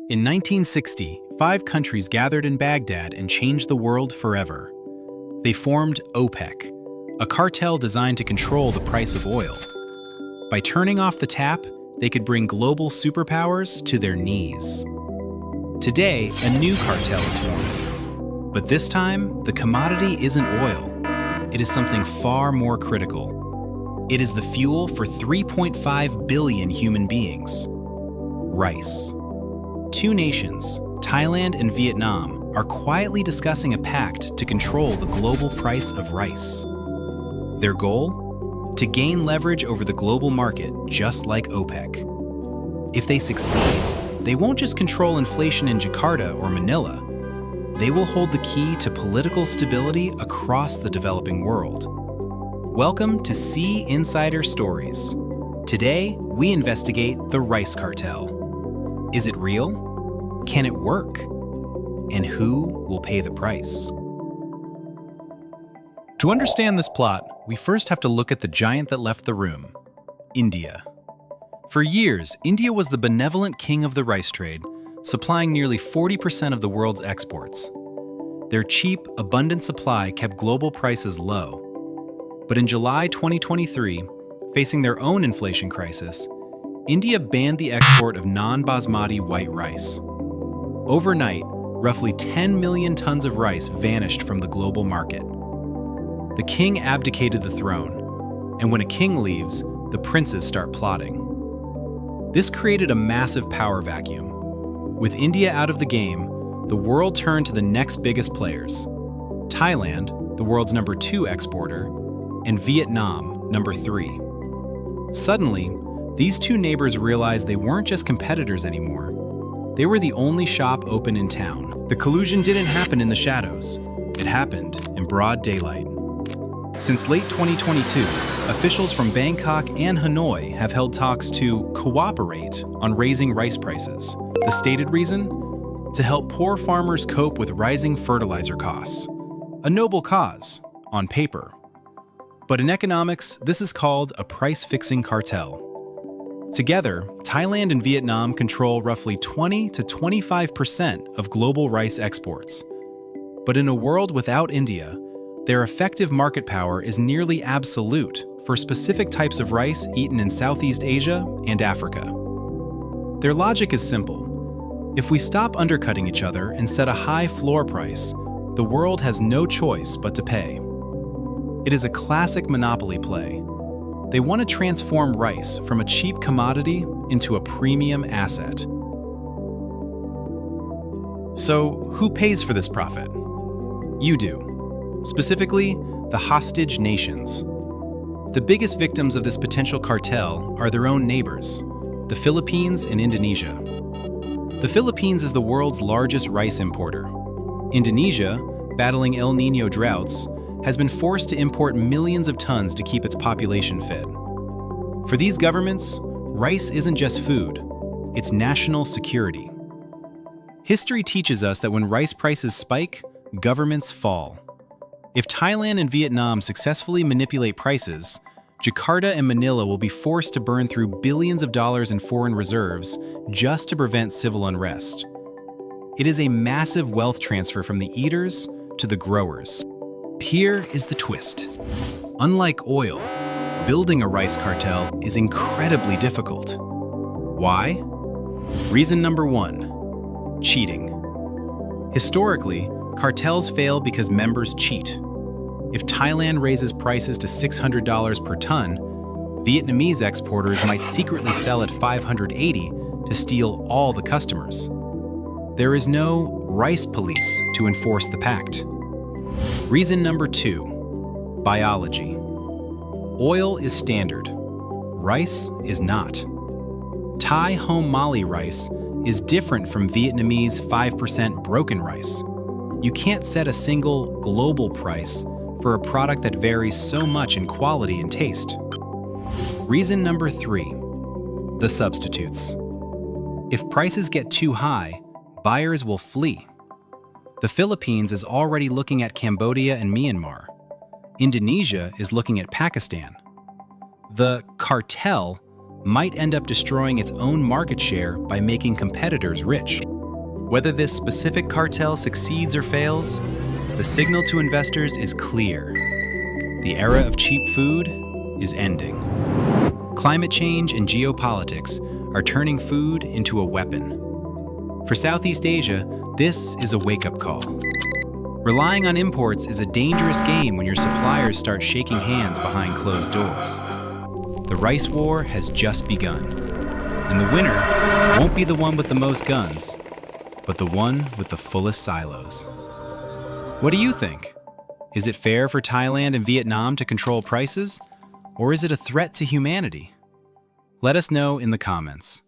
In 1960, 5 countries gathered in Baghdad and changed the world forever. They formed OPEC, a cartel designed to control the price of oil. By turning off the tap, they could bring global superpowers to their knees. Today, a new cartel is formed. But this time, the commodity isn't oil. It is something far more critical. It is the fuel for 3.5 billion human beings. Rice. 2 nations, Thailand and Vietnam, are quietly discussing a pact to control the global price of rice. Their goal? To gain leverage over the global market, just like OPEC. If they succeed, they won't just control inflation in Jakarta or Manila. They will hold the key to political stability across the developing world. Welcome to Sea Insider Stories. Today, we investigate the Rice Cartel. Is it real? Can it work? And who will pay the price? To understand this plot, we first have to look at the giant that left the room, India. For years, India was the benevolent king of the rice trade, supplying nearly 40% of the world's exports. Their cheap, abundant supply kept global prices low. But in July 2023, facing their own inflation crisis, India banned the export of non-basmati white rice. Overnight, roughly 10 million tons of rice vanished from the global market. The king abdicated the throne, and when a king leaves, the princes start plotting. This created a massive power vacuum. With India out of the game, the world turned to the next biggest players: Thailand, the world's number 2 exporter, and Vietnam, number 3. Suddenly, these 2 neighbors realized they weren't just competitors anymore. They were the only shop open in town. The collusion didn't happen in the shadows. It happened in broad daylight. Since late 2022, officials from Bangkok and Hanoi have held talks to cooperate on raising rice prices. The stated reason? To help poor farmers cope with rising fertilizer costs. A noble cause, on paper. But in economics, this is called a price-fixing cartel. Together, Thailand and Vietnam control roughly 20 to 25% of global rice exports. But in a world without India, their effective market power is nearly absolute for specific types of rice eaten in Southeast Asia and Africa. Their logic is simple. If we stop undercutting each other and set a high floor price, the world has no choice but to pay. It is a classic monopoly play. They want to transform rice from a cheap commodity into a premium asset. So, who pays for this profit? You do. Specifically, the hostage nations. The biggest victims of this potential cartel are their own neighbors, the Philippines and Indonesia. The Philippines is the world's largest rice importer. Indonesia, battling El Niño droughts, has been forced to import millions of tons to keep its population fed. For these governments, rice isn't just food, it's national security. History teaches us that when rice prices spike, governments fall. If Thailand and Vietnam successfully manipulate prices, Jakarta and Manila will be forced to burn through billions of dollars in foreign reserves just to prevent civil unrest. It is a massive wealth transfer from the eaters to the growers. Here is the twist. Unlike oil, building a rice cartel is incredibly difficult. Why? Reason number 1, cheating. Historically, cartels fail because members cheat. If Thailand raises prices to $600 per ton, Vietnamese exporters might secretly sell at $580 to steal all the customers. There is no rice police to enforce the pact. Reason number 2, biology. Oil is standard. Rice is not. Thai home mali rice is different from Vietnamese 5% broken rice. You can't set a single global price for a product that varies so much in quality and taste. Reason number 3, the substitutes. If prices get too high, buyers will flee. The Philippines is already looking at Cambodia and Myanmar. Indonesia is looking at Pakistan. The cartel might end up destroying its own market share by making competitors rich. Whether this specific cartel succeeds or fails, the signal to investors is clear. The era of cheap food is ending. Climate change and geopolitics are turning food into a weapon. For Southeast Asia, this is a wake-up call. Relying on imports is a dangerous game when your suppliers start shaking hands behind closed doors. The rice war has just begun, and the winner won't be the one with the most guns, but the one with the fullest silos. What do you think? Is it fair for Thailand and Vietnam to control prices, or is it a threat to humanity? Let us know in the comments.